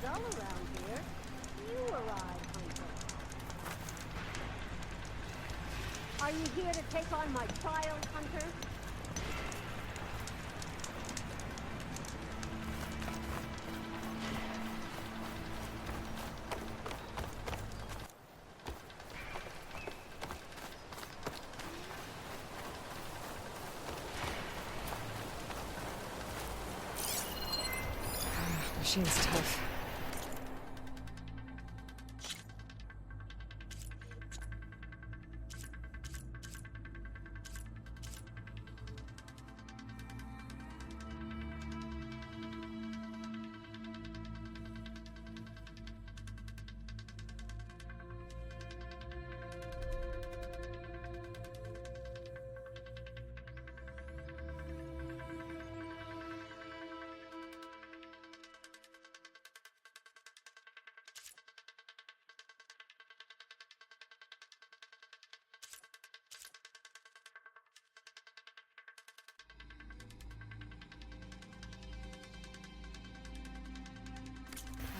dull around here. You arrive, Hunter. Are you here to take on my trial, Hunter? Machine's tough.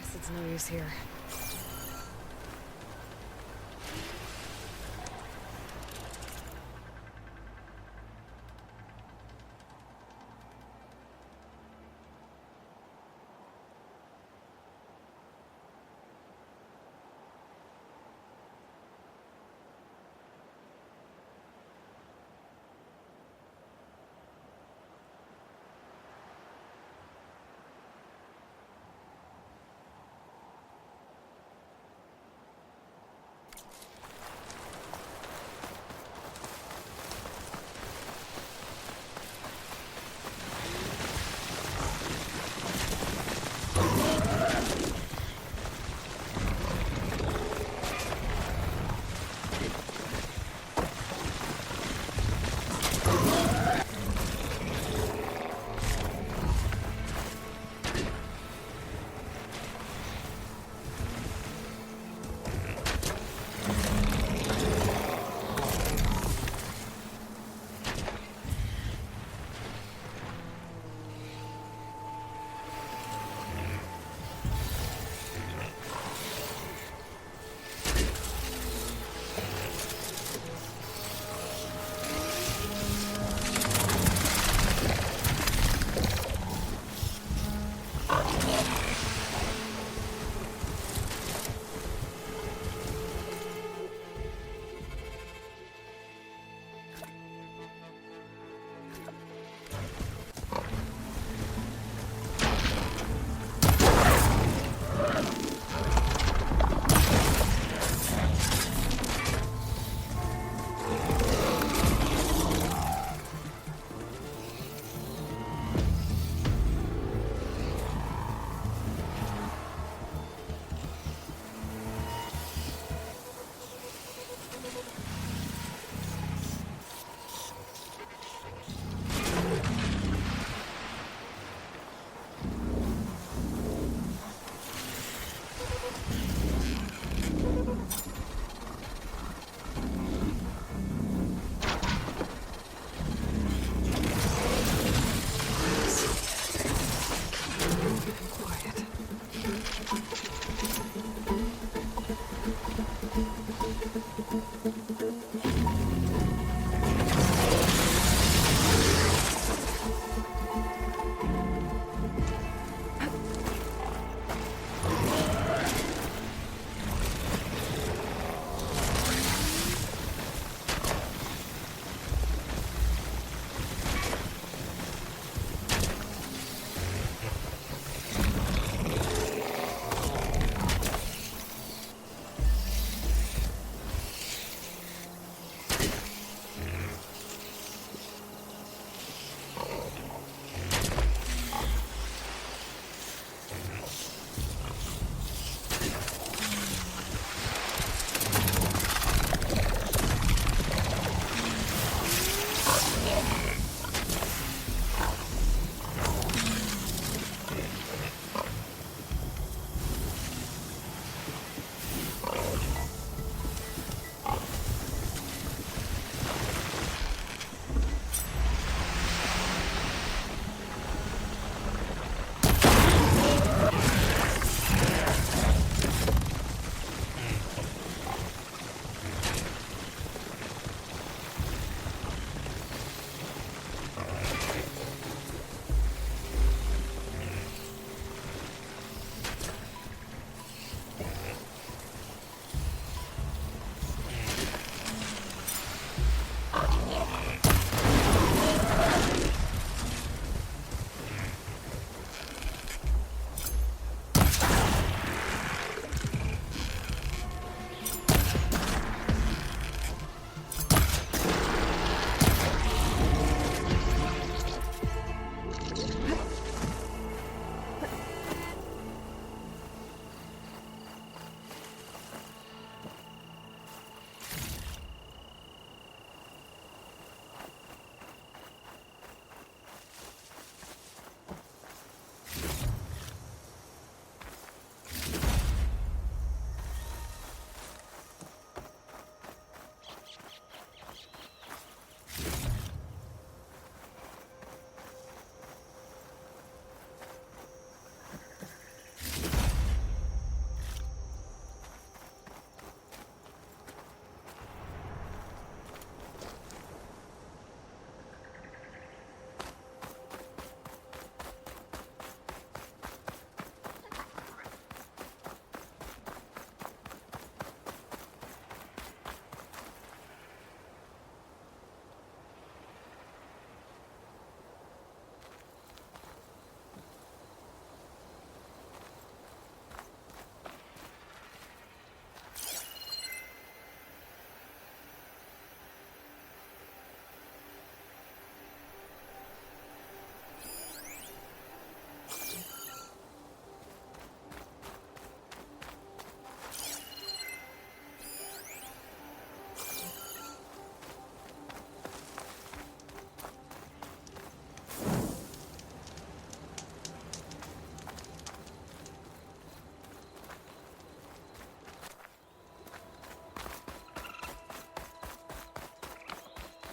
Acid's no use here.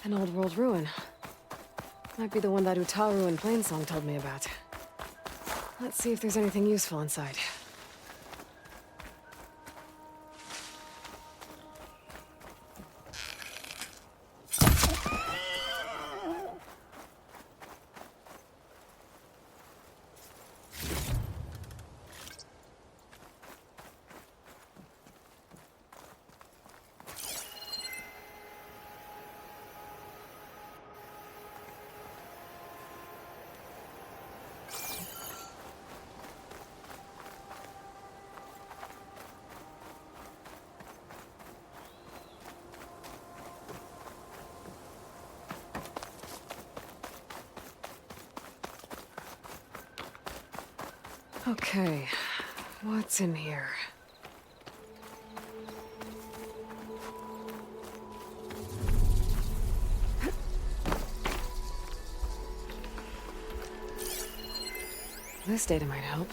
An old world ruin. Might be the one that Utaru in Plainsong told me about. Let's see if there's anything useful inside. Okay, what's in here? This data might help.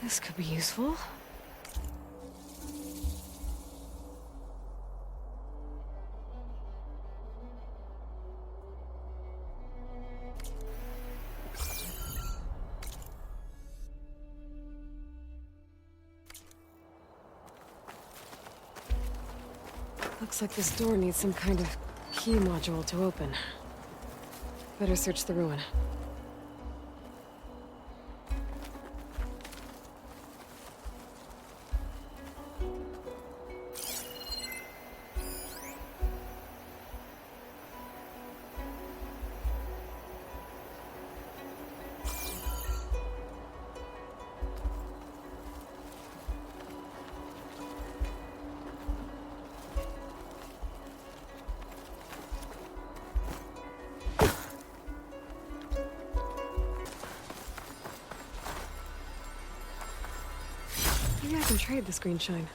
This could be useful. Looks like this door needs some kind of key module to open. Better search the ruin. Maybe I can trade this green shine.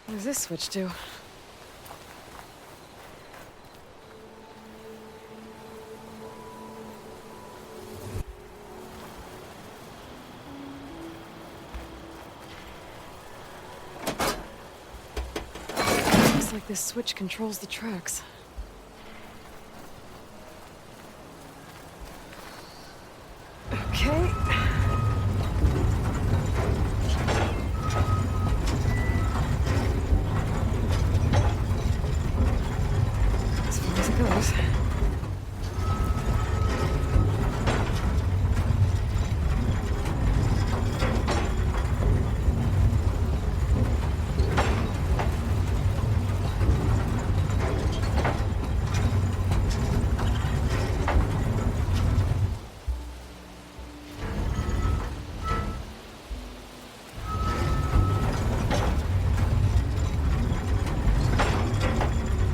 What does this switch do? Looks like this switch controls the tracks. Okay. As far as it goes.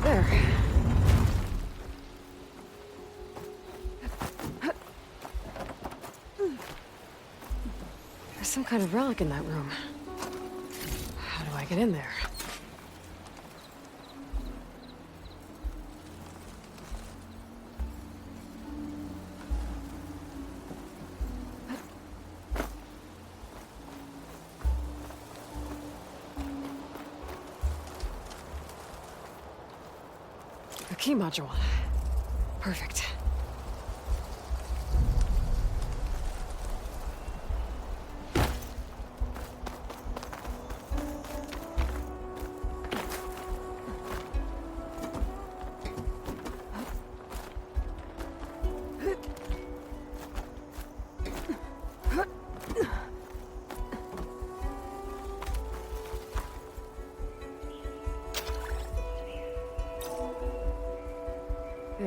There. There's some kind of relic in that room. How do I get in there? A key module. Perfect.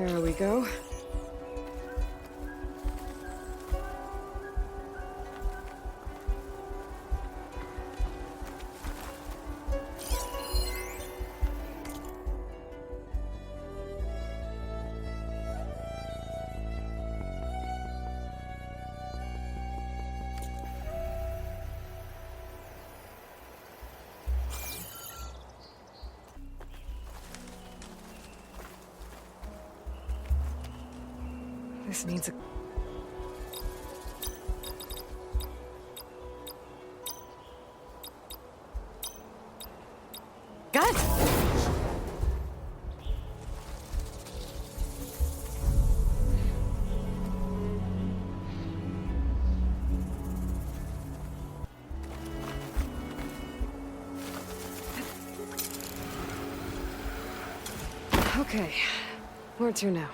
There we go. This needs a... Got it! Okay, where to now?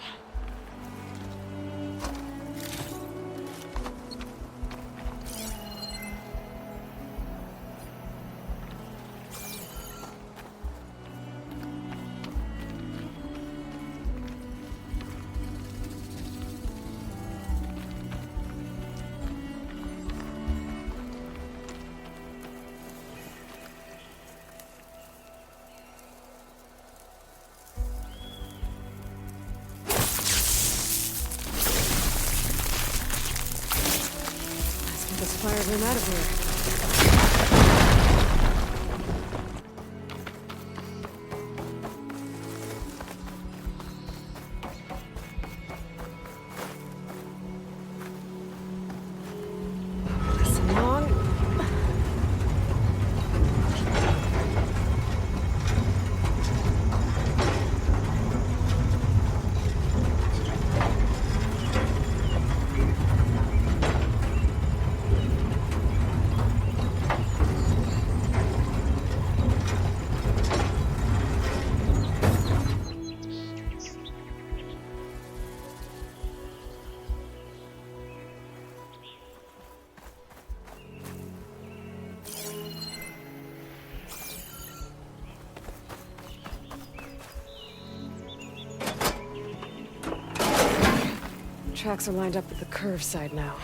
Let's fire him out of here. Listen long. Tracks are lined up with the curve side now.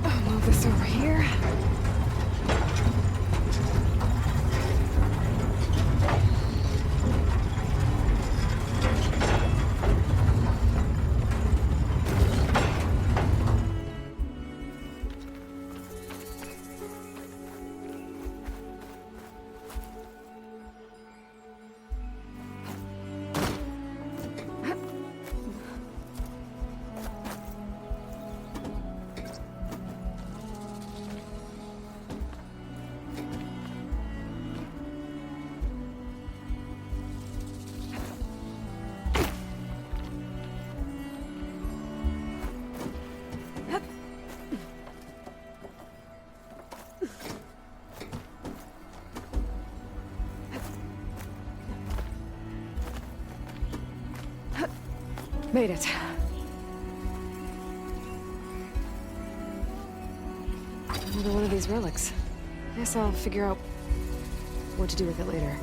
I'll move this over here. Made it. Another one of these relics. Guess I'll figure out what to do with it later.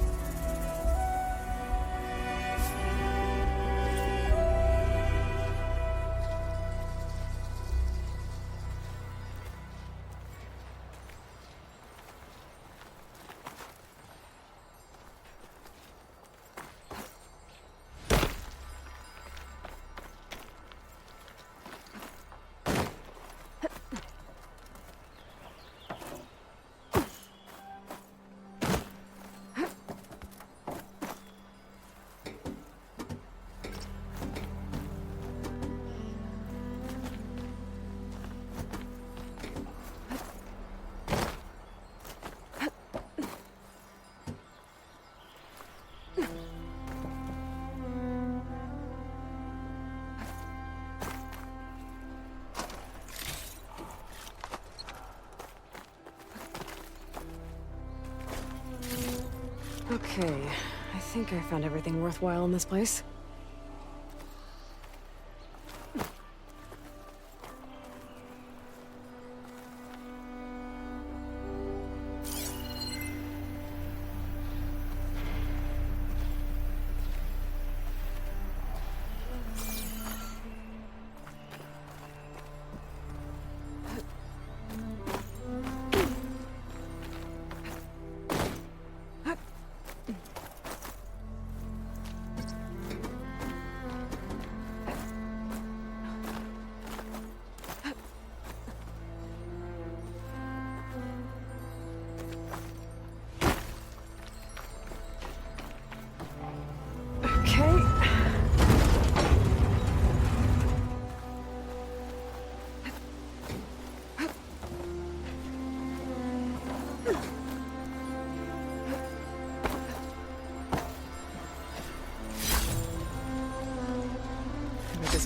Okay, I think I found everything worthwhile in this place.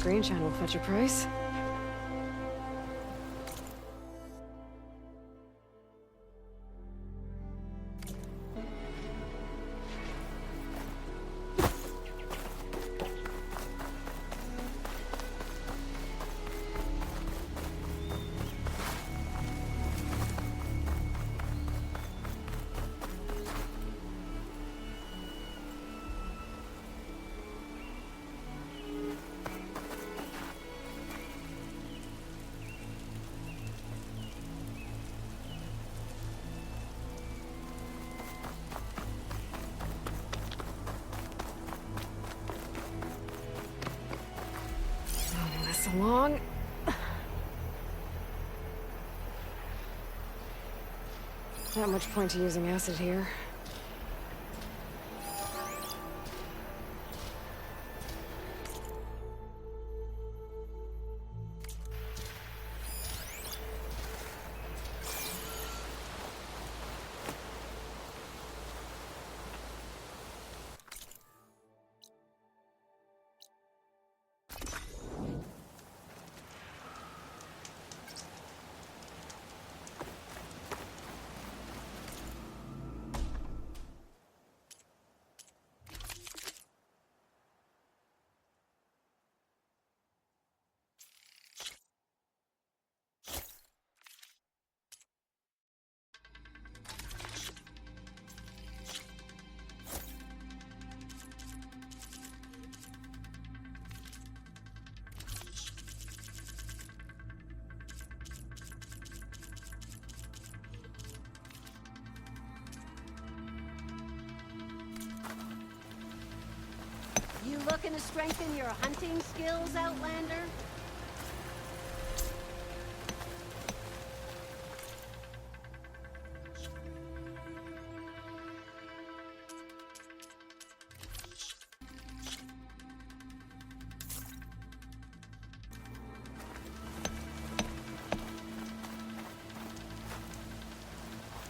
grain channel will fetch a price. Moving this along. Not much point to using acid here. You looking to strengthen your hunting skills, Outlander?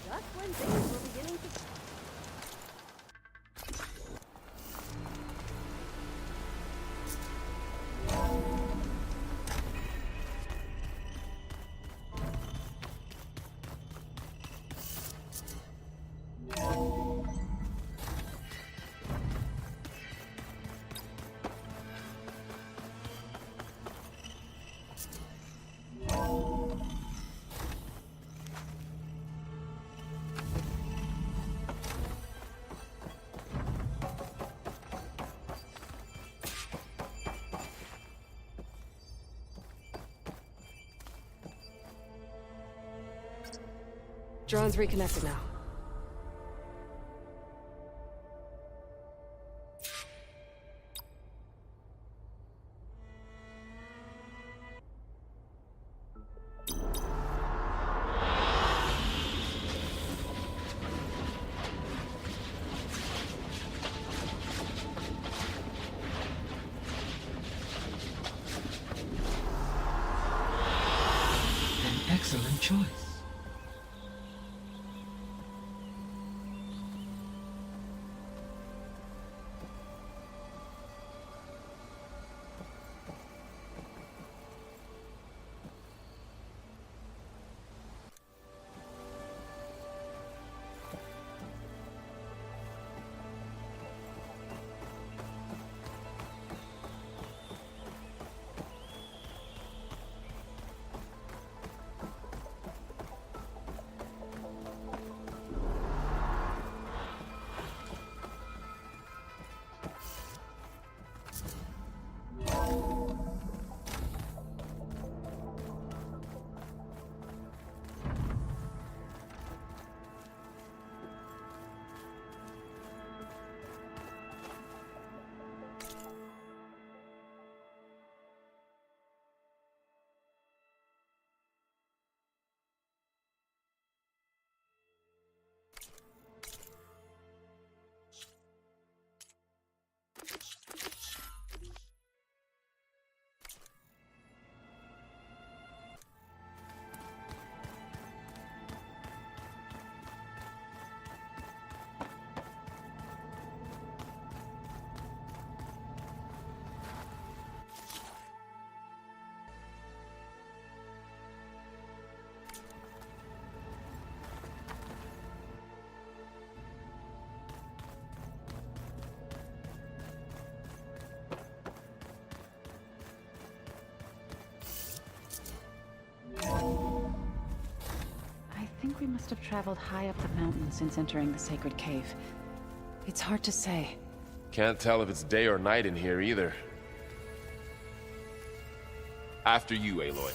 Just when things were beginning to... Drone's reconnected now. An excellent choice. must have traveled high up the mountain since entering the sacred cave. It's hard to say. Can't tell if it's day or night in here either. After you, Aloy.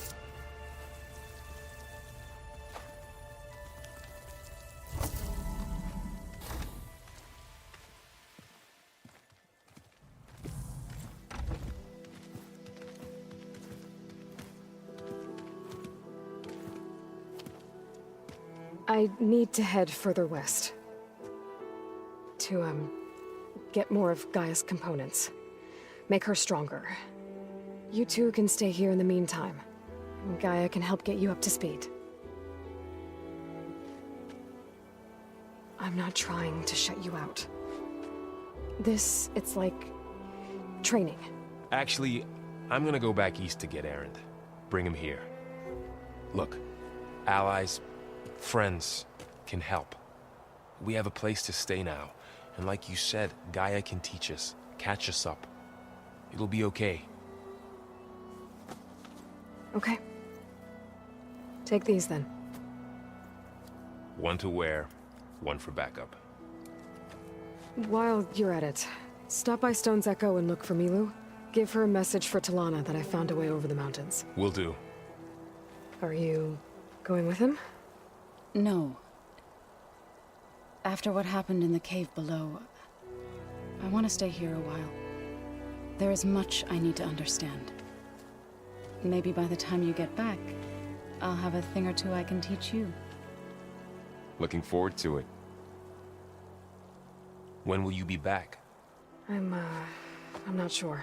I need to head further west. To, get more of Gaia's components. Make her stronger. You two can stay here in the meantime. Gaia can help get you up to speed. I'm not trying to shut you out. It's like... training. Actually, I'm gonna go back east to get Erend. Bring him here. Look, allies, friends can help. We have a place to stay now. And like you said, Gaia can teach us, catch us up. It'll be okay. Okay. Take these then. One to wear, one for backup. While you're at it, stop by Stone's Echo and look for Milu. Give her a message for Talana that I found a way over the mountains. Will do. Are you going with him? No. After what happened in the cave below, I want to stay here a while. There is much I need to understand. Maybe by the time you get back, I'll have a thing or two I can teach you. Looking forward to it. When will you be back? I'm not sure.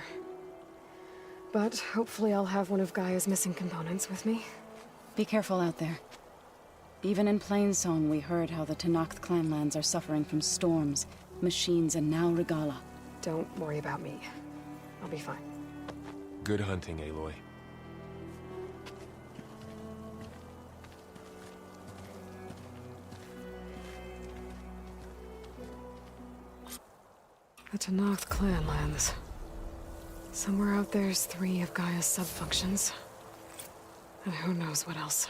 But hopefully I'll have one of Gaia's missing components with me. Be careful out there. Even in Plainsong, we heard how the Tenakth clanlands are suffering from storms, machines, and now Regala. Don't worry about me. I'll be fine. Good hunting, Aloy. The Tenakth clanlands. Somewhere out there's 3 of Gaia's sub-functions. And who knows what else.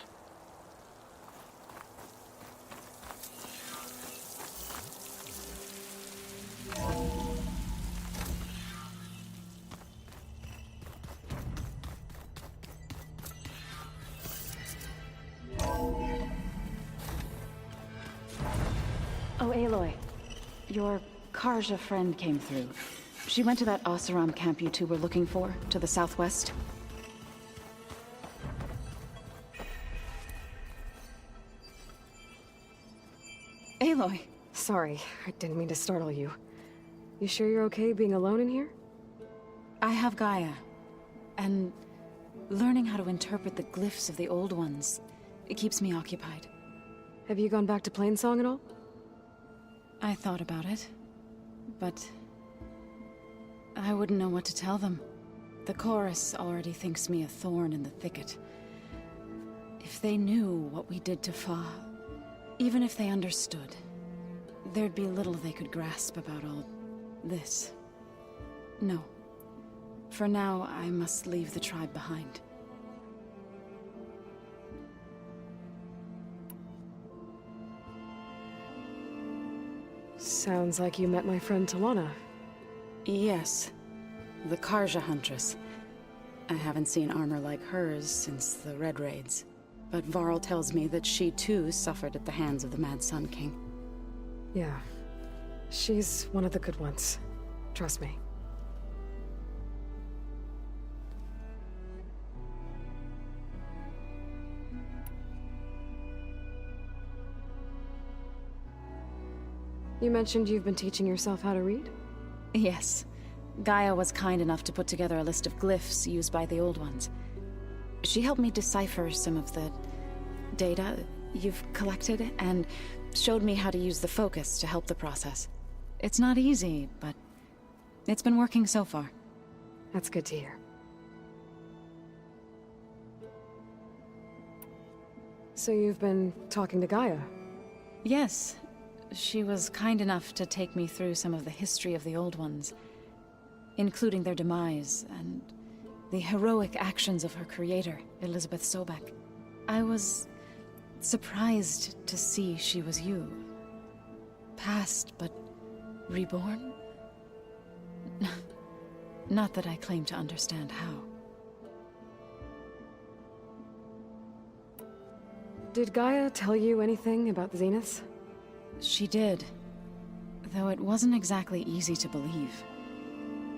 Oh, Aloy. Your Karja friend came through. She went to that Oseram camp you two were looking for, to the southwest. Aloy! Sorry, I didn't mean to startle you. You sure you're okay being alone in here? I have Gaia. And learning how to interpret the glyphs of the old ones, it keeps me occupied. Have you gone back to Plainsong at all? I thought about it, but I wouldn't know what to tell them. The chorus already thinks me a thorn in the thicket. If they knew what we did to Fa, even if they understood, there'd be little they could grasp about all this. No. For now, I must leave the tribe behind. Sounds like you met my friend Talana. Yes. The Karja Huntress. I haven't seen armor like hers since the Red Raids. But Varl tells me that she too suffered at the hands of the Mad Sun King. Yeah. She's one of the good ones. Trust me. You mentioned you've been teaching yourself how to read? Yes. Gaia was kind enough to put together a list of glyphs used by the Old Ones. She helped me decipher some of the data you've collected, and showed me how to use the focus to help the process. It's not easy, but it's been working so far. That's good to hear. So you've been talking to Gaia? Yes. She was kind enough to take me through some of the history of the Old Ones, including their demise and the heroic actions of her creator, Elizabeth Sobek. I was surprised to see she was you. Past, but reborn? Not that I claim to understand how. Did Gaia tell you anything about the Zeniths? She did, though it wasn't exactly easy to believe.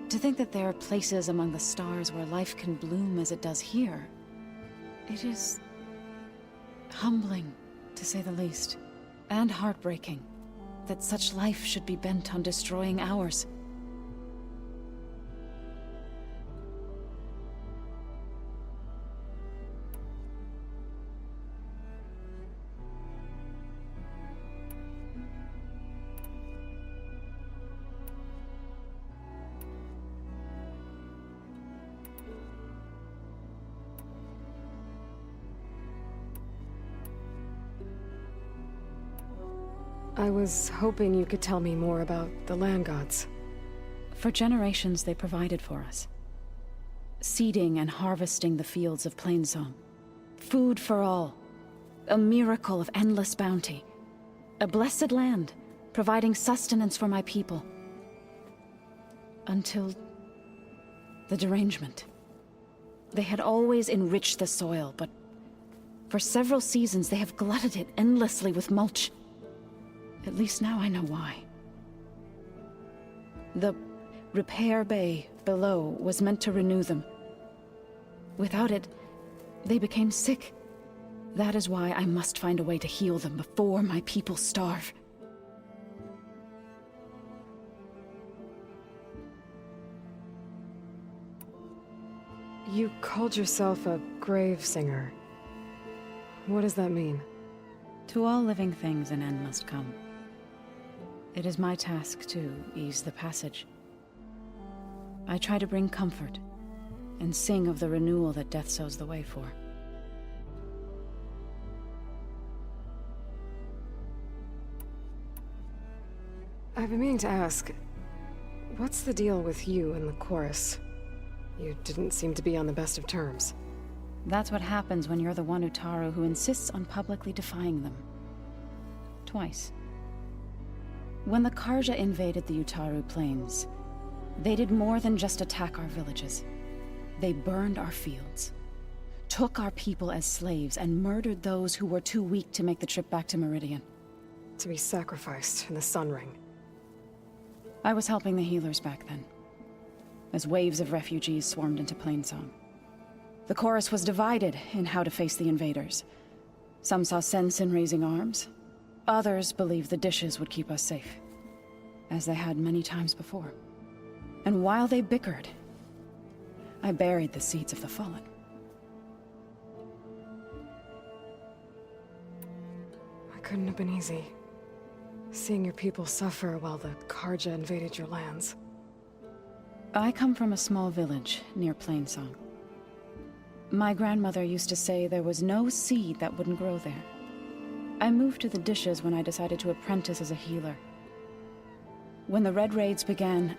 To think that there are places among the stars where life can bloom as it does here, it is humbling, to say the least, and heartbreaking that such life should be bent on destroying ours. I was hoping you could tell me more about the land gods. For generations, they provided for us. Seeding and harvesting the fields of Plainsong. Food for all. A miracle of endless bounty. A blessed land, providing sustenance for my people. Until the derangement. They had always enriched the soil, but for several seasons they have glutted it endlessly with mulch. At least now I know why. The repair bay below was meant to renew them. Without it, they became sick. That is why I must find a way to heal them before my people starve. You called yourself a grave singer. What does that mean? To all living things an end must come. It is my task to ease the passage. I try to bring comfort, and sing of the renewal that death sows the way for. I've been meaning to ask, what's the deal with you and the chorus? You didn't seem to be on the best of terms. That's what happens when you're the one Utaru who insists on publicly defying them. Twice. When the Karja invaded the Utaru plains, they did more than just attack our villages. They burned our fields, took our people as slaves, and murdered those who were too weak to make the trip back to Meridian. To be sacrificed in the Sun Ring. I was helping the healers back then, as waves of refugees swarmed into Plainsong. The chorus was divided in how to face the invaders. Some saw sense in raising arms. Others believed the dishes would keep us safe, as they had many times before. And while they bickered, I buried the seeds of the fallen. It couldn't have been easy. Seeing your people suffer while the Karja invaded your lands. I come from a small village near Plainsong. My grandmother used to say there was no seed that wouldn't grow there. I moved to the dishes when I decided to apprentice as a healer. When the Red Raids began,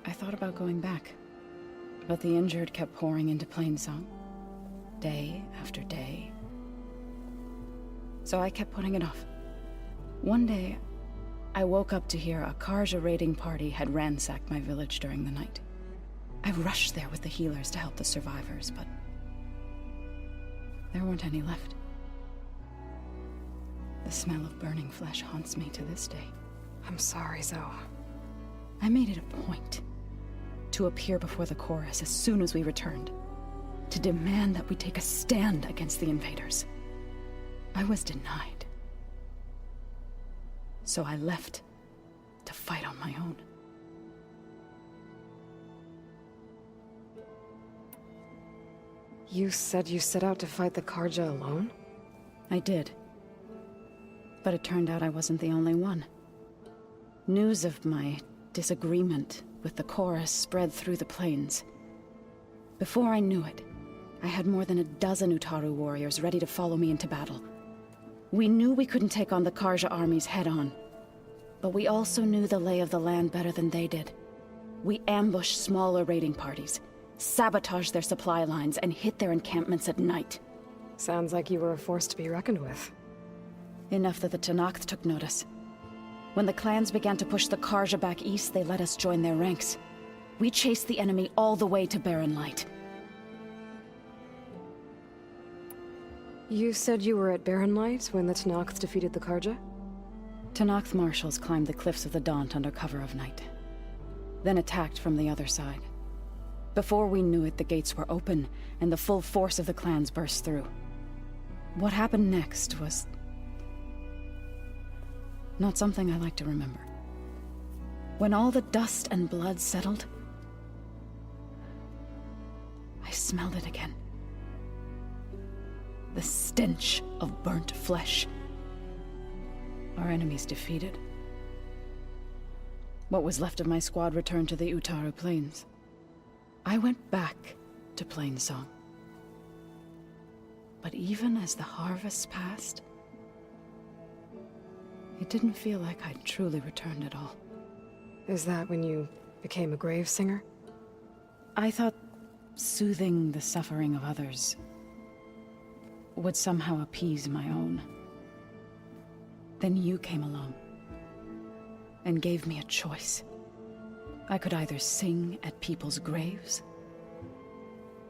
I thought about going back. But the injured kept pouring into Plainsong, day after day. So I kept putting it off. One day, I woke up to hear a Karja raiding party had ransacked my village during the night. I rushed there with the healers to help the survivors, but there weren't any left. The smell of burning flesh haunts me to this day. I'm sorry, Zoe. I made it a point to appear before the chorus as soon as we returned, to demand that we take a stand against the invaders. I was denied. So I left to fight on my own. You said you set out to fight the Karja alone? I did. But it turned out I wasn't the only one. News of my disagreement with the chorus spread through the plains. Before I knew it, I had more than a dozen Utaru warriors ready to follow me into battle. We knew we couldn't take on the Karja armies head-on, but we also knew the lay of the land better than they did. We ambushed smaller raiding parties, sabotaged their supply lines, and hit their encampments at night. Sounds like you were a force to be reckoned with. Enough that the Tenakth took notice. When the clans began to push the Karja back east, they let us join their ranks. We chased the enemy all the way to Barren Light. You said you were at Barren Light when the Tenakth defeated the Karja? Tenakth marshals climbed the cliffs of the Daunt under cover of night. Then attacked from the other side. Before we knew it, the gates were open, and the full force of the clans burst through. What happened next was not something I like to remember. When all the dust and blood settled, I smelled it again. The stench of burnt flesh. Our enemies defeated. What was left of my squad returned to the Utaru Plains. I went back to Plainsong. But even as the harvest passed, it didn't feel like I'd truly returned at all. Is that when you became a grave singer? I thought soothing the suffering of others would somehow appease my own. Then you came along and gave me a choice. I could either sing at people's graves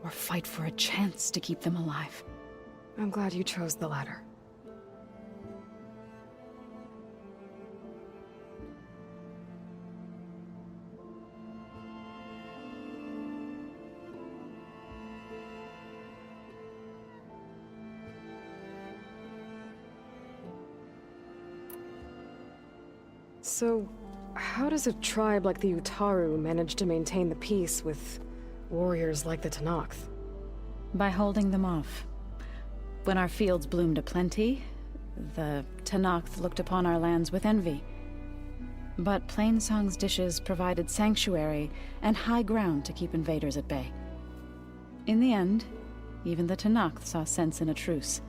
or fight for a chance to keep them alive. I'm glad you chose the latter. So, how does a tribe like the Utaru manage to maintain the peace with warriors like the Tenakth? By holding them off. When our fields bloomed aplenty, the Tenakth looked upon our lands with envy. But Plainsong's dishes provided sanctuary and high ground to keep invaders at bay. In the end, even the Tenakth saw sense in a truce.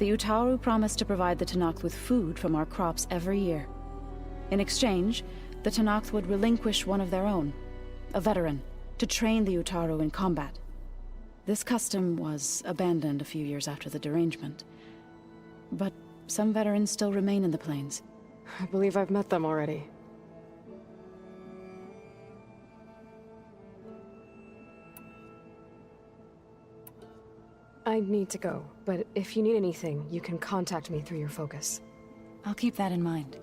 The Utaru promised to provide the Tenakth with food from our crops every year. In exchange, the Tenakth would relinquish one of their own, a veteran, to train the Utaru in combat. This custom was abandoned a few years after the derangement. But some veterans still remain in the plains. I believe I've met them already. I need to go, but if you need anything, you can contact me through your focus. I'll keep that in mind.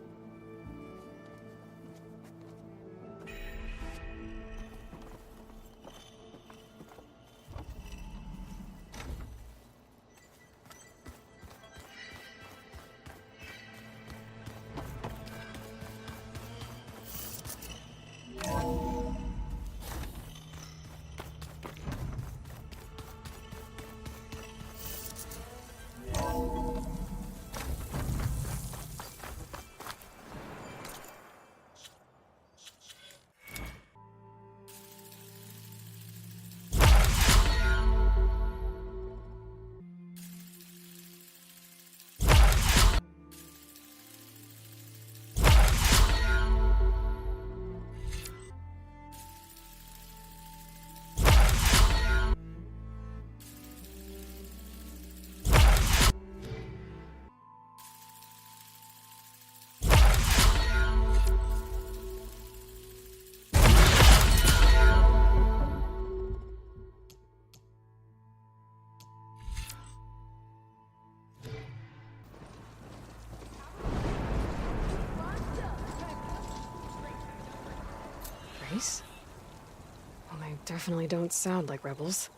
Well, they definitely don't sound like rebels.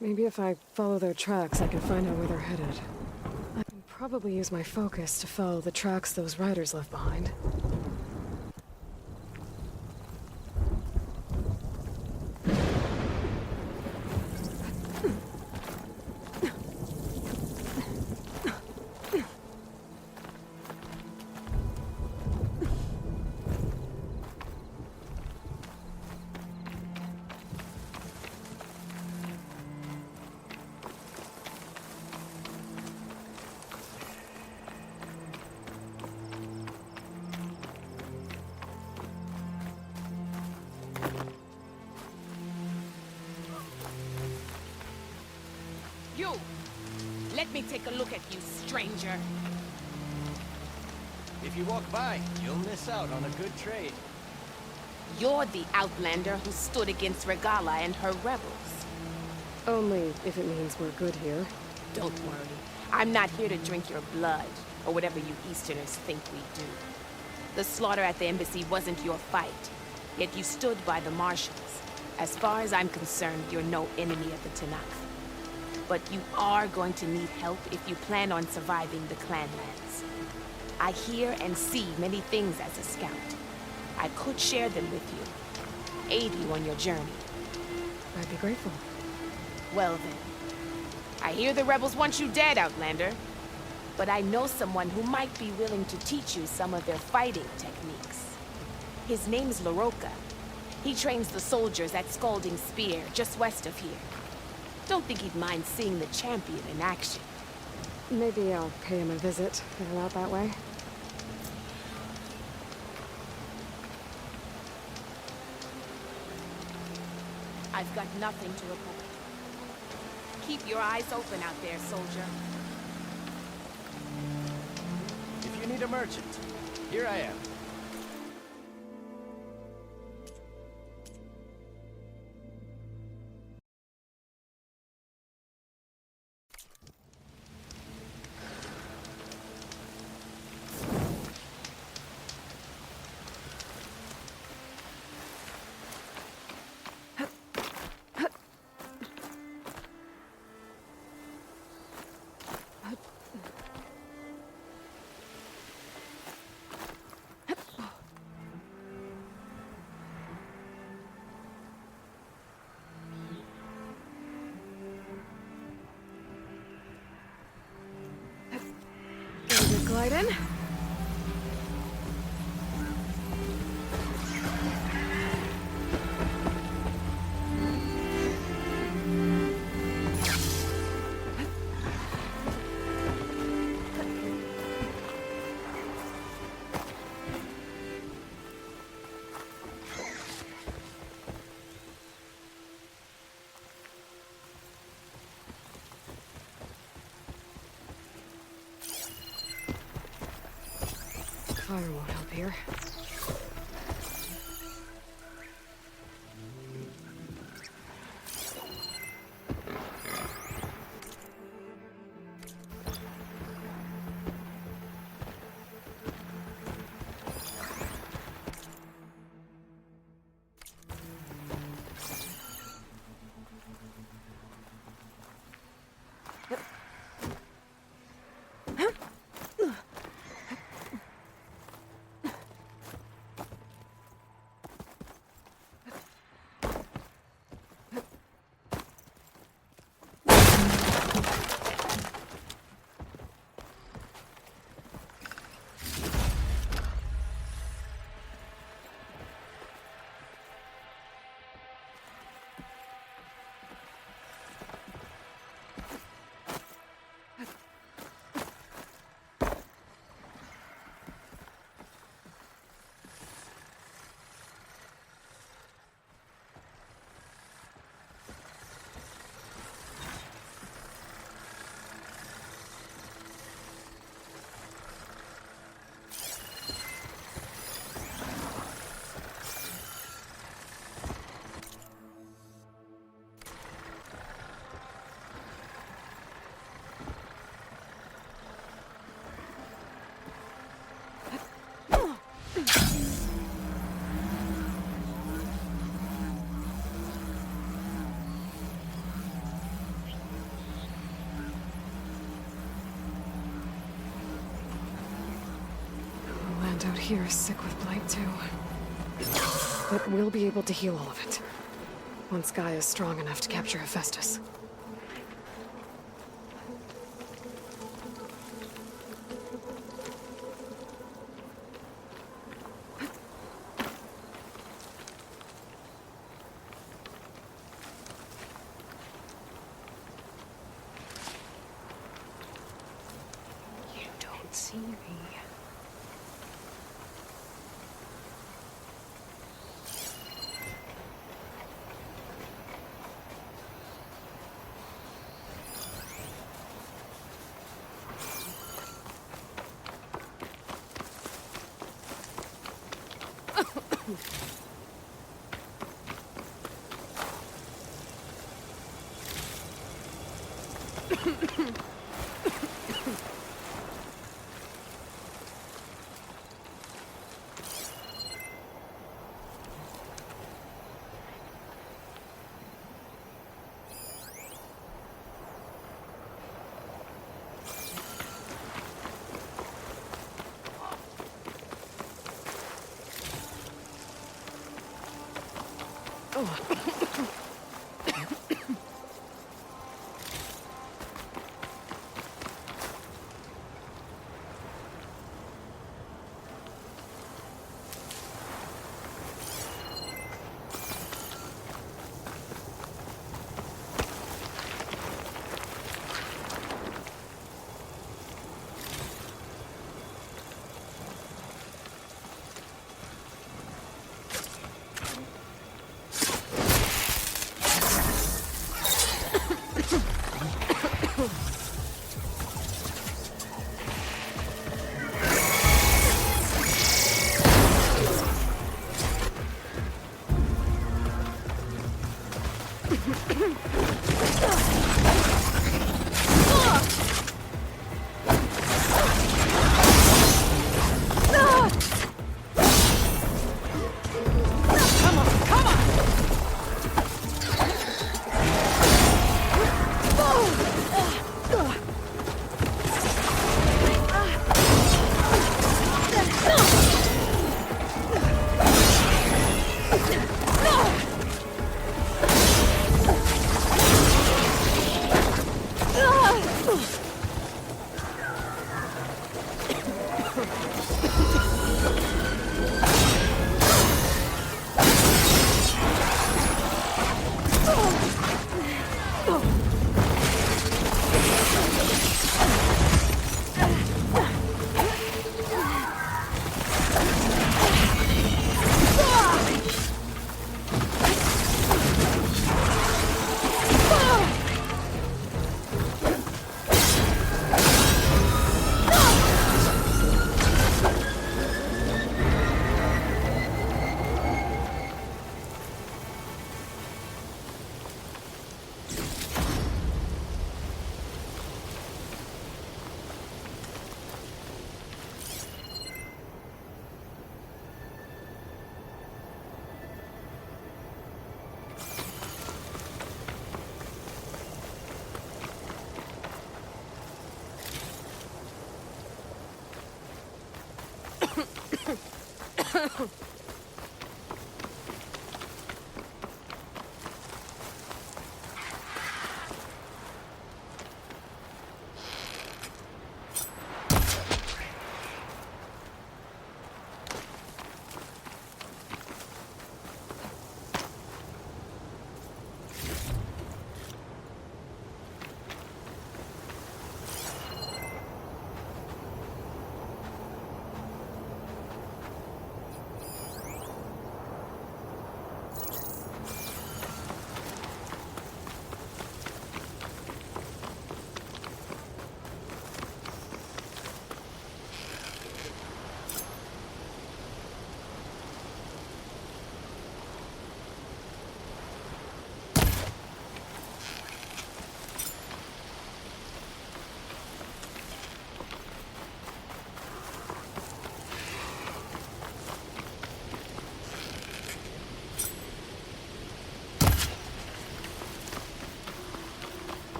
Maybe if I follow their tracks, I can find out where they're headed. I can probably use my focus to follow the tracks those riders left behind. Let me take a look at you, stranger. If you walk by, you'll miss out on a good trade. You're the outlander who stood against Regala and her rebels. Only if it means we're good here. Don't worry. I'm not here to drink your blood, or whatever you Easterners think we do. The slaughter at the embassy wasn't your fight, yet you stood by the marshals. As far as I'm concerned, you're no enemy of the Tanakh. But you are going to need help if you plan on surviving the clanlands. I hear and see many things as a scout. I could share them with you, aid you on your journey. I'd be grateful. Well then. I hear the rebels want you dead, Outlander. But I know someone who might be willing to teach you some of their fighting techniques. His name's Laroka. He trains the soldiers at Scalding Spear, just west of here. Don't think he'd mind seeing the champion in action. Maybe I'll pay him a visit, if I'm out that way. I've got nothing to report. Keep your eyes open out there, soldier. If you need a merchant, here I am. Glide in. Fire won't help here. Out here is sick with blight too. But we'll be able to heal all of it. Once Gaia is strong enough to capture Hephaestus. You don't see me.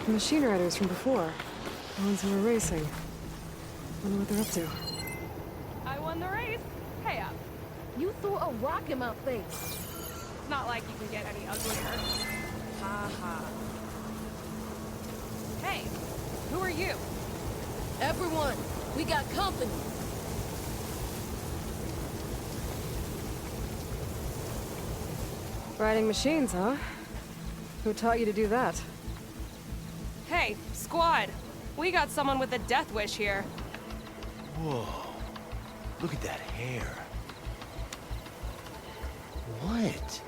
The machine riders from before. The ones who were racing. Wonder what they're up to. I won the race. Pay up. You threw a rock in my face. It's not like you can get any uglier. Ha ha. Hey, who are you? Everyone, we got company. Riding machines, huh? Who taught you to do that? Hey, squad. We got someone with a death wish here. Whoa. Look at that hair. What?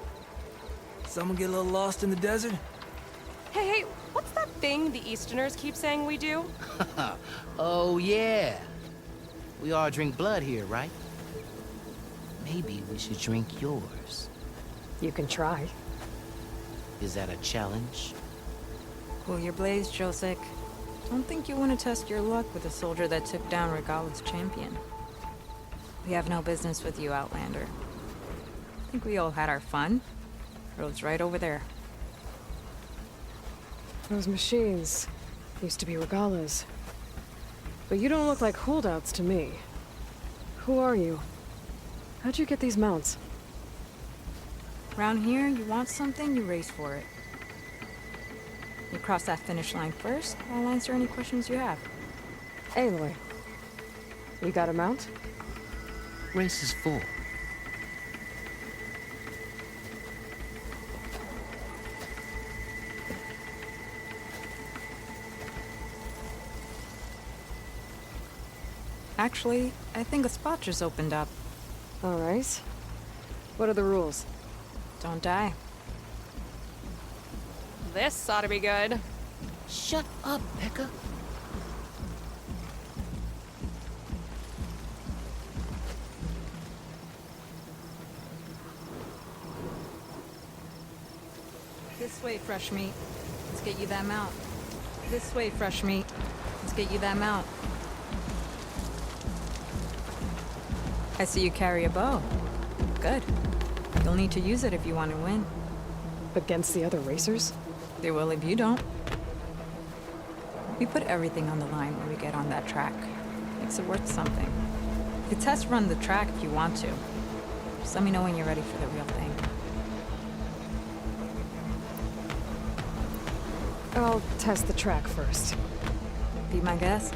Someone get a little lost in the desert? Hey, what's that thing the Easterners keep saying we do? Oh, yeah. We all drink blood here, right? Maybe we should drink yours. You can try. Is that a challenge? Cool your blaze, Josek. Don't think you want to test your luck with a soldier that took down Regala's champion. We have no business with you, Outlander. I think we all had our fun. Road's right over there. Those machines used to be Regala's. But you don't look like holdouts to me. Who are you? How'd you get these mounts? Around here, you want something, you race for it. You cross that finish line first, I'll answer any questions you have. Aloy, you got a mount? Race is full. Actually, I think a spot just opened up. All right. What are the rules? Don't die. This ought to be good. Shut up, Becca. This way, fresh meat. Let's get you that mount. This way, fresh meat. Let's get you that mount. I see you carry a bow. Good. You'll need to use it if you want to win. Against the other racers? They will if you don't. We put everything on the line when we get on that track. Makes it worth something. You can test run the track if you want to. Just let me know when you're ready for the real thing. I'll test the track first. Be my guest.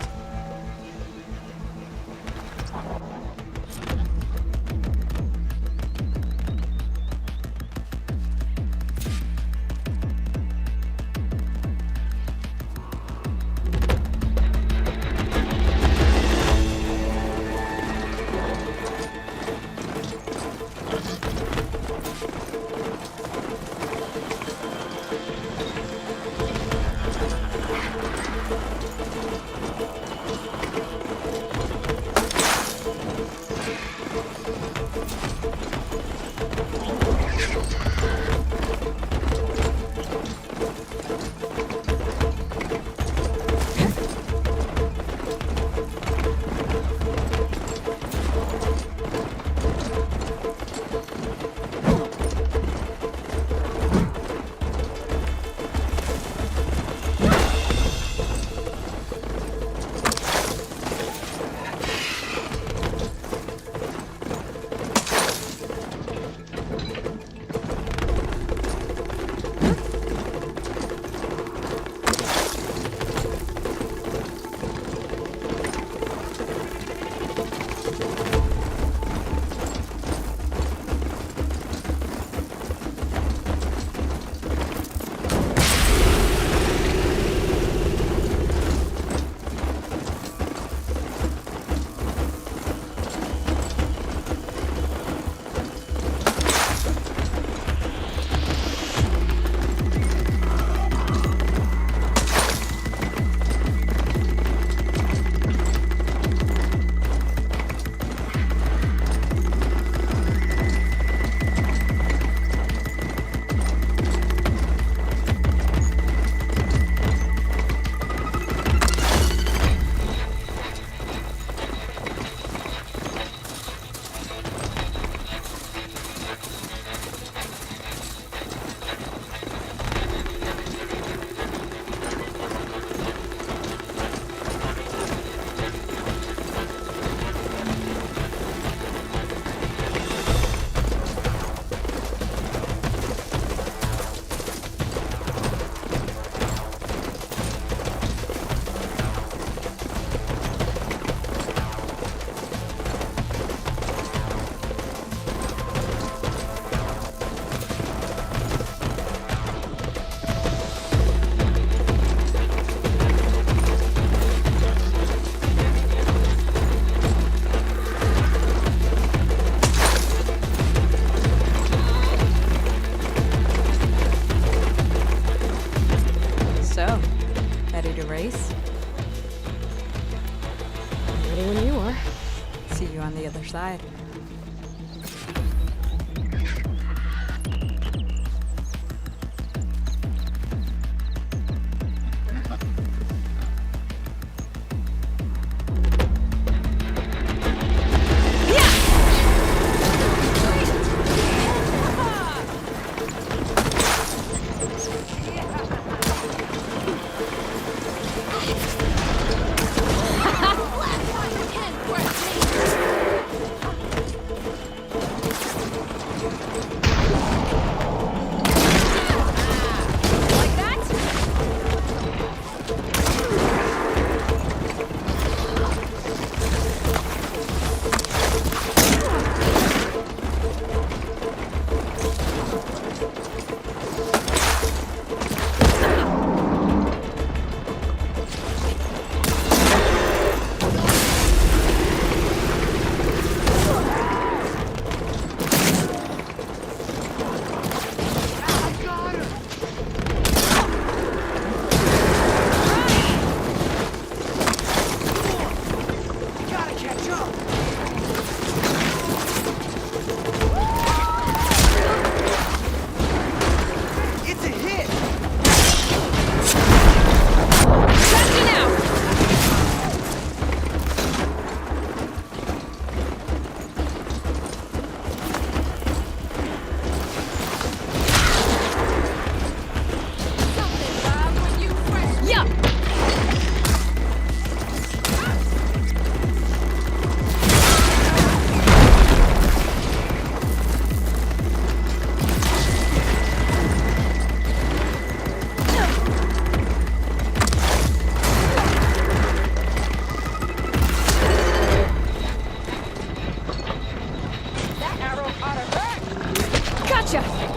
Gotcha!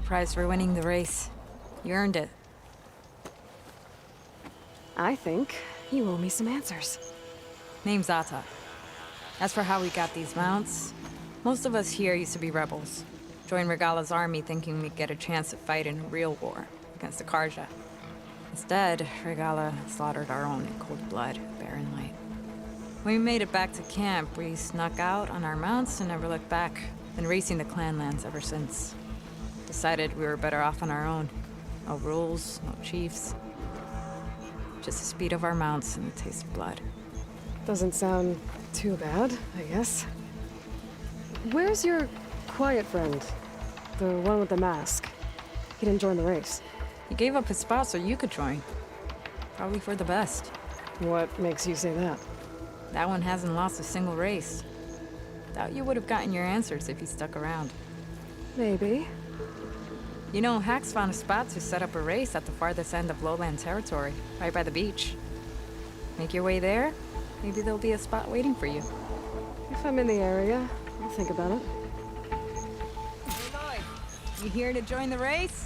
Prize for winning the race. You earned it. I think you owe me some answers. Name's Ata. As for how we got these mounts, most of us here used to be rebels. Joined Regala's army thinking we'd get a chance to fight in a real war against the Karja. Instead, Regala slaughtered our own in cold blood, barren light. When we made it back to camp, we snuck out on our mounts and never looked back. Been racing the clan lands ever since. Decided we were better off on our own. No rules, no chiefs. Just the speed of our mounts and the taste of blood. Doesn't sound too bad, I guess. Where's your quiet friend? The one with the mask. He didn't join the race. He gave up his spot so you could join. Probably for the best. What makes you say that? That one hasn't lost a single race. Doubt you would have gotten your answers if he stuck around. Maybe. You know, Hax found a spot to set up a race at the farthest end of lowland territory, right by the beach. Make your way there, maybe there'll be a spot waiting for you. If I'm in the area, I'll think about it. Hey, boy. You here to join the race?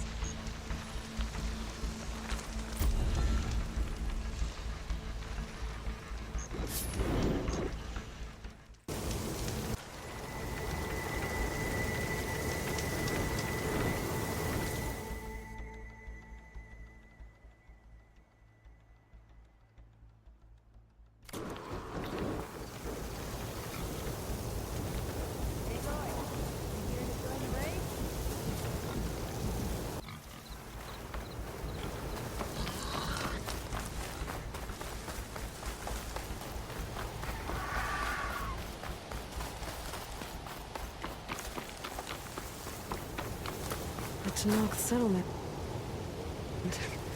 To knock settlement.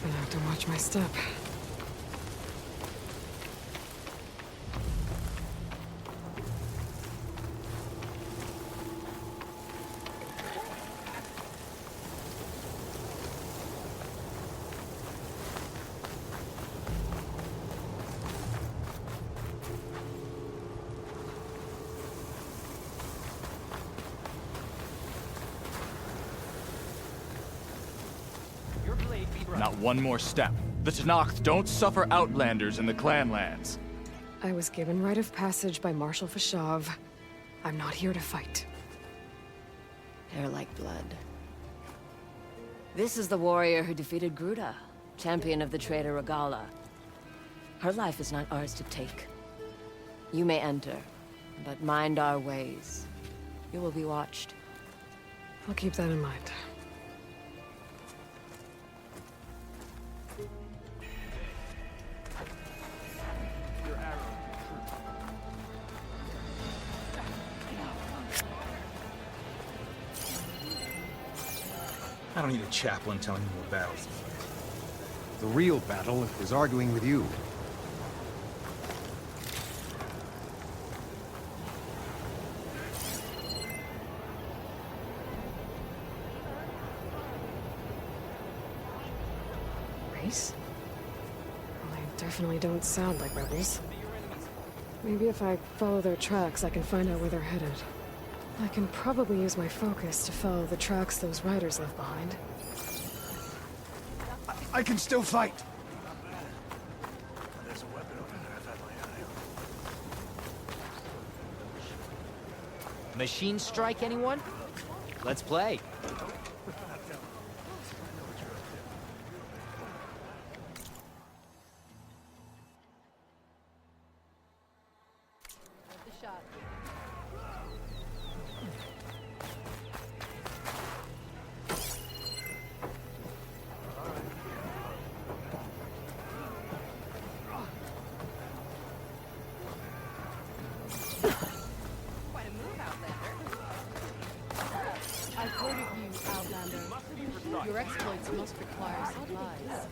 Gonna have to watch my step. Not one more step. The Tenakth don't suffer outlanders in the clanlands. I was given rite of passage by Marshal Fashav. I'm not here to fight. Hair like blood. This is the warrior who defeated Gruda, champion of the traitor Regala. Her life is not ours to take. You may enter, but mind our ways. You will be watched. I'll keep that in mind. I don't need a chaplain telling me what battles to fight. The real battle is arguing with you. Race? Well, they definitely don't sound like rebels. Maybe if I follow their tracks, I can find out where they're headed. I can probably use my focus to follow the tracks those riders left behind. I can still fight. Machine strike, anyone? Let's play. I've heard of you, Outlander. Your exploits must require supplies.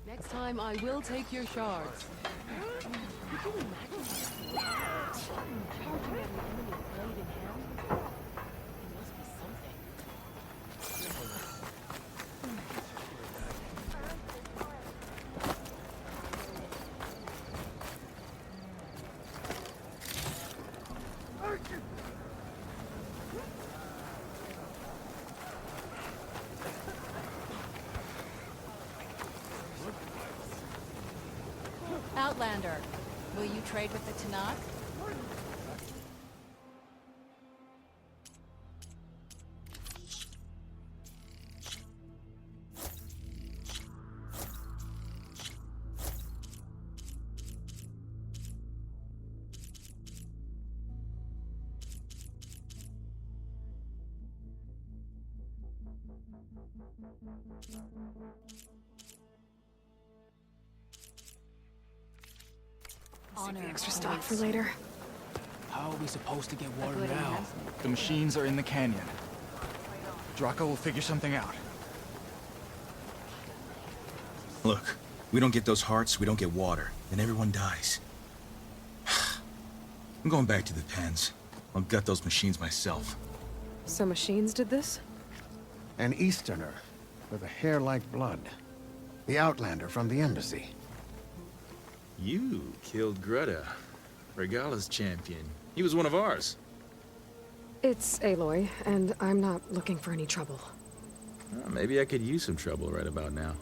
Next time, I will take your shards. Could you imagine charging every enemy a blade in hand? It must be something. Outlander, will you trade with the Tanakh? Save the extra stock for later. How are we supposed to get water now? The machines are in the canyon. Draco will figure something out. Look, we don't get those hearts, we don't get water, then everyone dies. I'm going back to the pens. I'll gut those machines myself. So machines did this? An Easterner with a hair like blood. The Outlander from the embassy. You killed Greta, Regala's champion. He was one of ours. It's Aloy, and I'm not looking for any trouble. Well, maybe I could use some trouble right about now.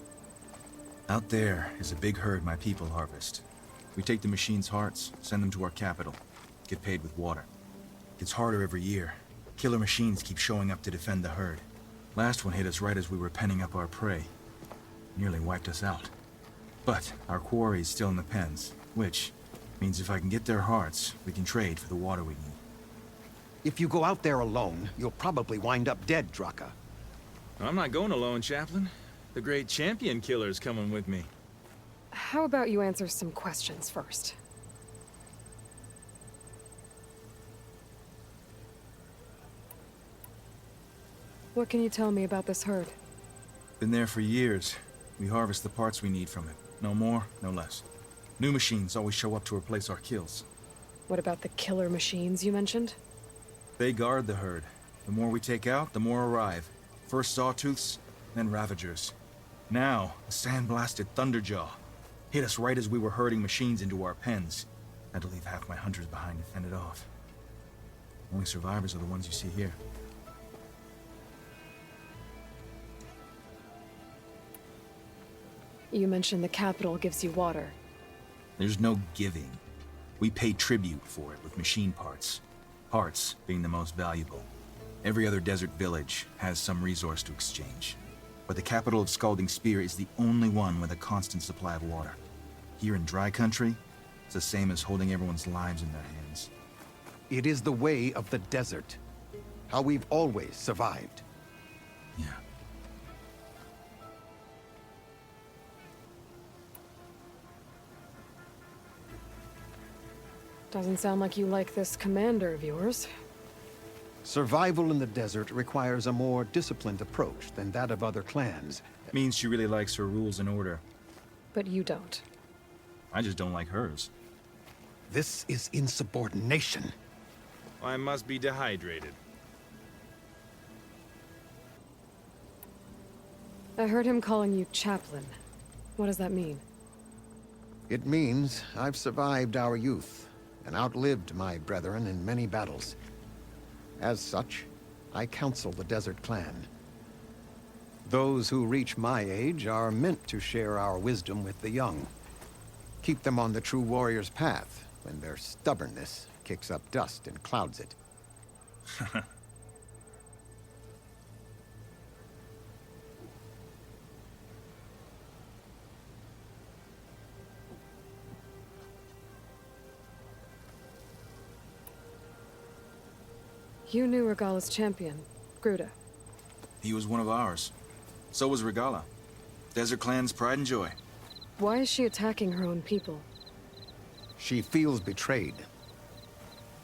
Out there is a big herd my people harvest. We take the machines' hearts, send them to our capital, get paid with water. Gets harder every year. Killer machines keep showing up to defend the herd. Last one hit us right as we were penning up our prey. Nearly wiped us out. But our quarry is still in the pens, which means if I can get their hearts, we can trade for the water we need. If you go out there alone, you'll probably wind up dead, Draka. I'm not going alone, Chaplain. The great champion killer's coming with me. How about you answer some questions first? What can you tell me about this herd? Been there for years. We harvest the parts we need from it. No more, no less. New machines always show up to replace our kills. What about the killer machines you mentioned? They guard the herd. The more we take out, the more arrive. First Sawtooths, then Ravagers. Now, a sandblasted Thunderjaw. Hit us right as we were herding machines into our pens. Had to leave half my hunters behind to fend it off. Only survivors are the ones you see here. You mentioned the capital gives you water. There's no giving. We pay tribute for it with machine parts. Parts being the most valuable. Every other desert village has some resource to exchange. But the capital of Scalding Spear is the only one with a constant supply of water. Here in dry country, it's the same as holding everyone's lives in their hands. It is the way of the desert. How we've always survived. Yeah. Doesn't sound like you like this commander of yours. Survival in the desert requires a more disciplined approach than that of other clans. Means she really likes her rules and order. But you don't. I just don't like hers. This is insubordination. I must be dehydrated. I heard him calling you Chaplain. What does that mean? It means I've survived our youth and outlived my brethren in many battles. As such, I counsel the Desert Clan. Those who reach my age are meant to share our wisdom with the young. Keep them on the true warrior's path when their stubbornness kicks up dust and clouds it. You knew Regala's champion, Gruda. He was one of ours. So was Regala. Desert Clan's pride and joy. Why is she attacking her own people? She feels betrayed.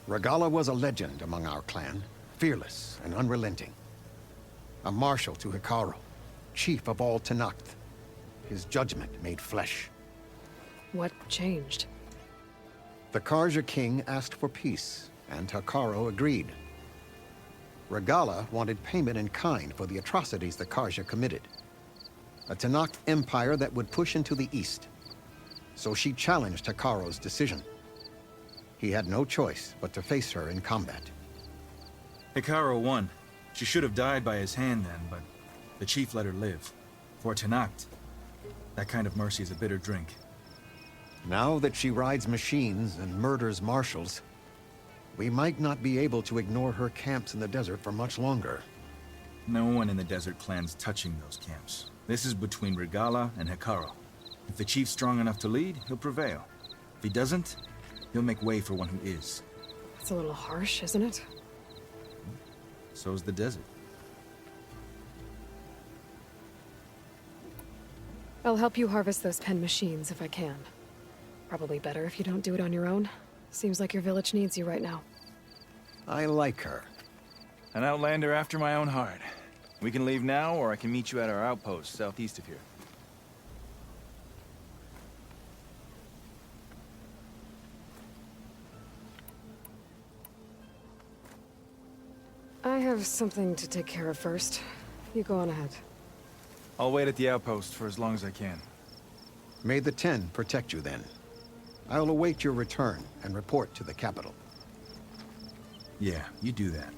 Regala was a legend among our clan, fearless and unrelenting. A marshal to Hikaru, chief of all Tenakth. His judgment made flesh. What changed? The Karja king asked for peace, and Hikaru agreed. Regala wanted payment in kind for the atrocities the Karja committed. A Tenakth empire that would push into the east. So she challenged Hikaru's decision. He had no choice but to face her in combat. Hikaru won. She should have died by his hand then, but the chief let her live. For Tenakth, that kind of mercy is a bitter drink. Now that she rides machines and murders marshals, we might not be able to ignore her camps in the desert for much longer. No one in the Desert Clan's touching those camps. This is between Regala and Hikaru. If the chief's strong enough to lead, he'll prevail. If he doesn't, he'll make way for one who is. It's a little harsh, isn't it? So's the desert. I'll help you harvest those pen machines if I can. Probably better if you don't do it on your own. Seems like your village needs you right now. I like her. An outlander after my own heart. We can leave now, or I can meet you at our outpost southeast of here. I have something to take care of first. You go on ahead. I'll wait at the outpost for as long as I can. May the Ten protect you then. I'll await your return and report to the capital. Yeah, you do that.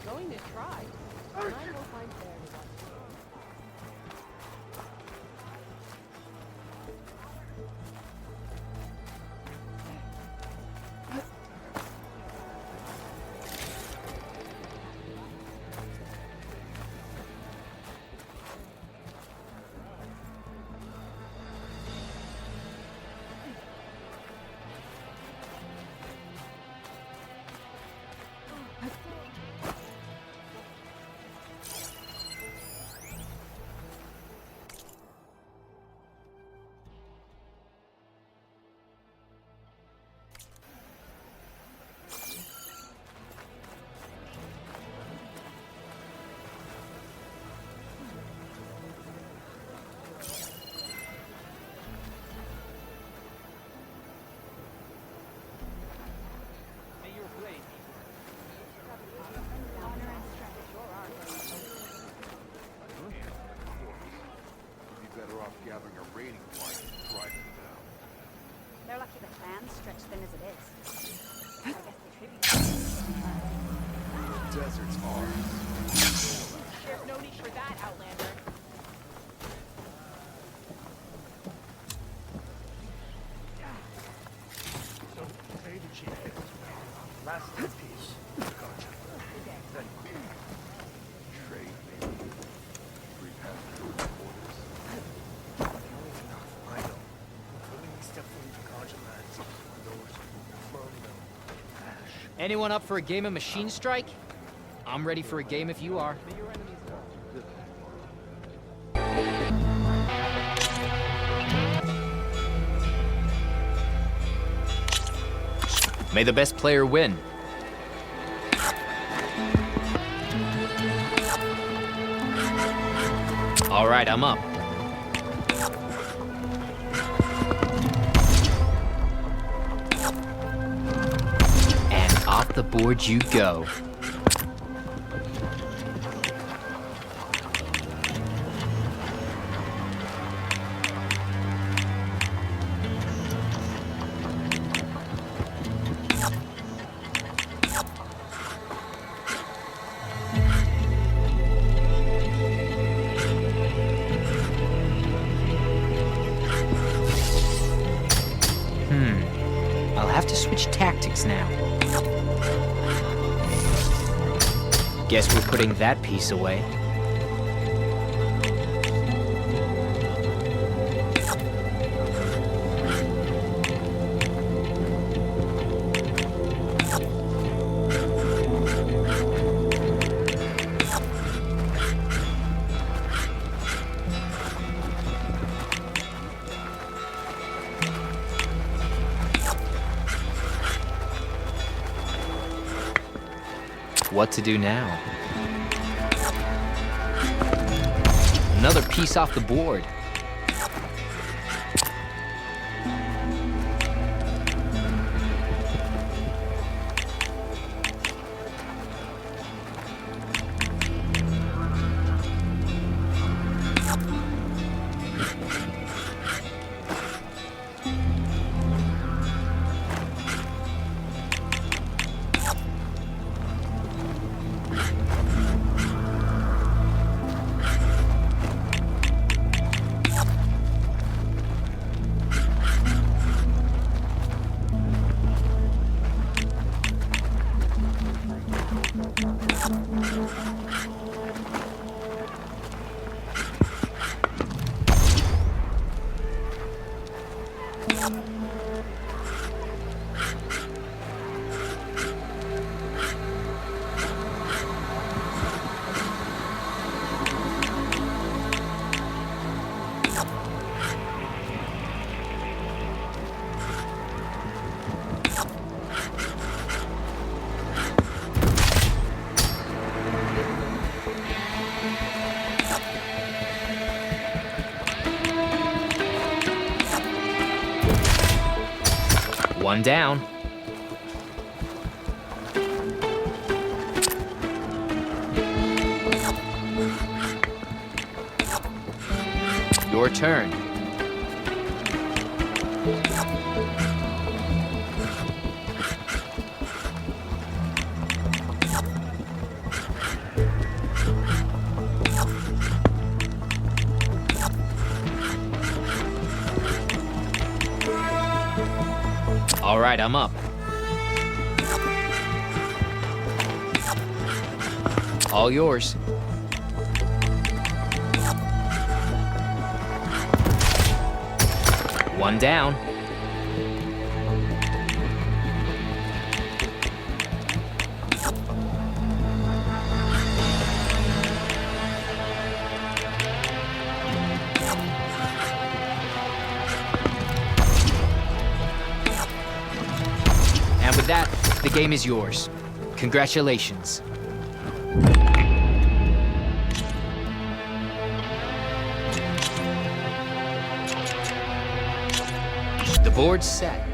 Going to try. And I will find there. Gathering a raiding party and driving them out. They're lucky the clan's stretched thin as it is. I guess the tribute. The desert's ours. There's no need for that, Outlander. So, pay the chief. Last in peace. Gotcha. Then, trade, maybe. Free pass through the borders. I know. When we step into Gotcha lands, those from them. Anyone up for a game of Machine Strike? I'm ready for a game if you are. May the best player win. All right, I'm up. Aboard you go. I'll have to switch tactics now. Guess we're putting that piece away. What to do now? Another piece off the board. One down. Your turn. All right, I'm up. All yours. One down. And with that, the game is yours. Congratulations. The board's set.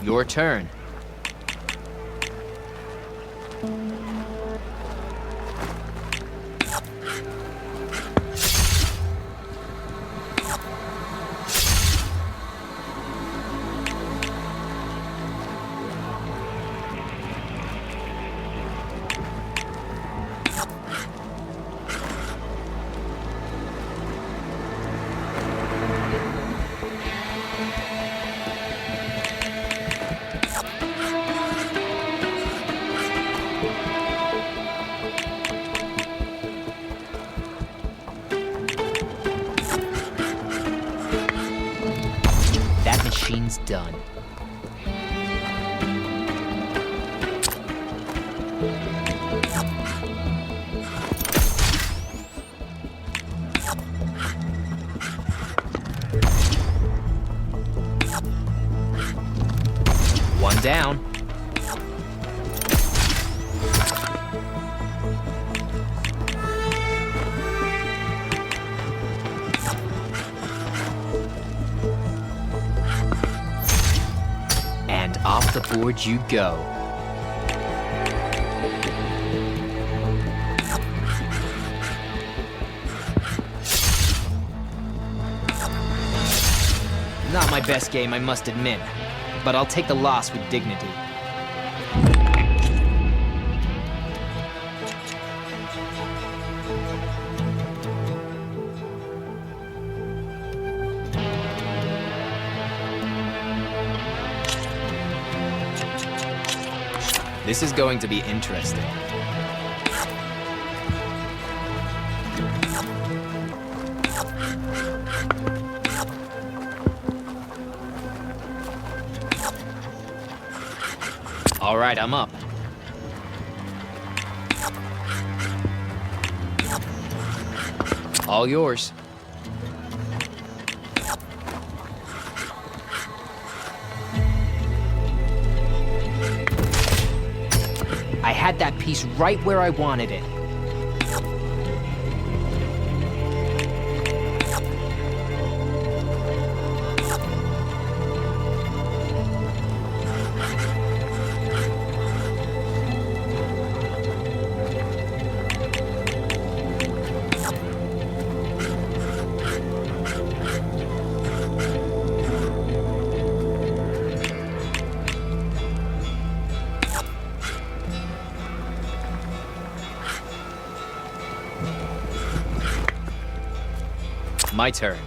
Your turn. That machine's done. One down. And off the board you go. Not my best game, I must admit, but I'll take the loss with dignity. This is going to be interesting. All right, I'm up. All yours. I had that piece right where I wanted it. My turn.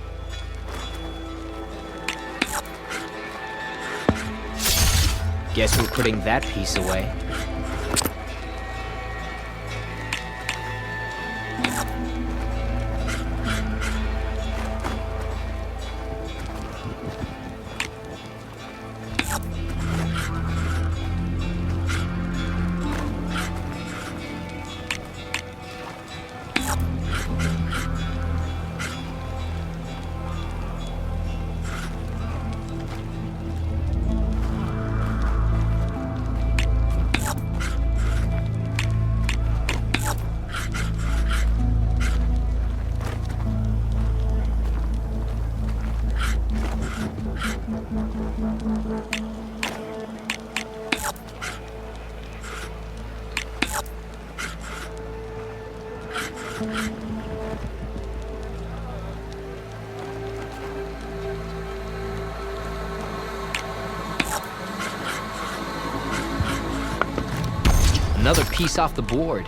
Guess we're putting that piece away. Another piece off the board.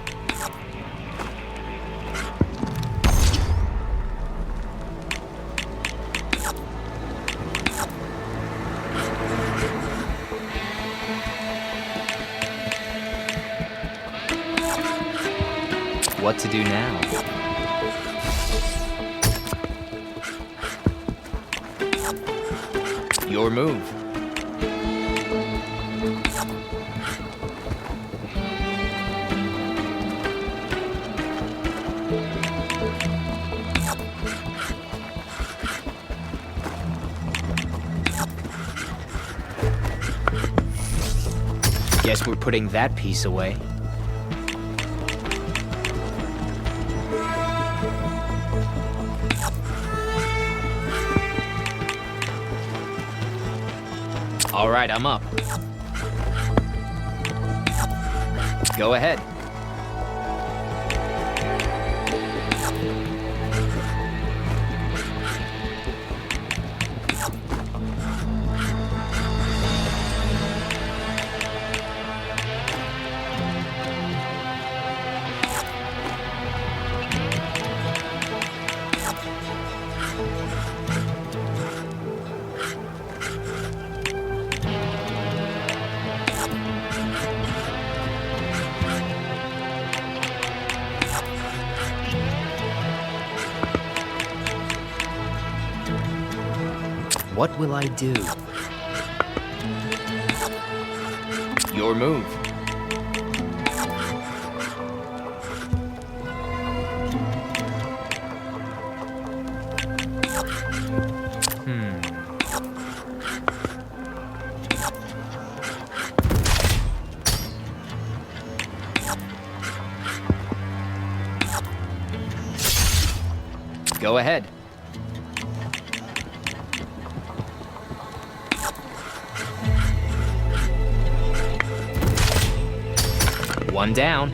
What to do now? Your move. Guess we're putting that piece away. All right, I'm up. Go ahead. What will I do? Your move. Go ahead. One down.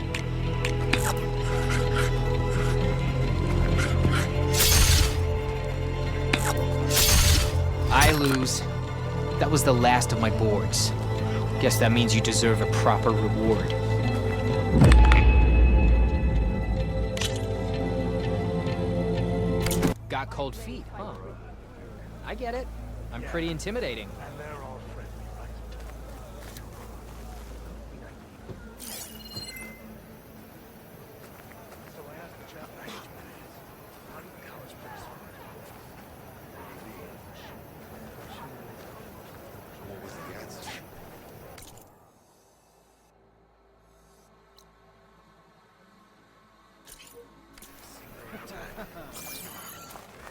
I lose. That was the last of my boards. Guess that means you deserve a proper reward. Got cold feet, huh? I get it. I'm pretty intimidating. And they're all friendly, right? So I asked the chap next to me, how do cowards put us on? So what was the answer?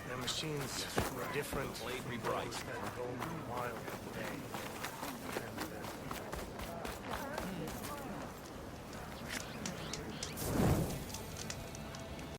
The machines were different. Played me bright. That golden wild day.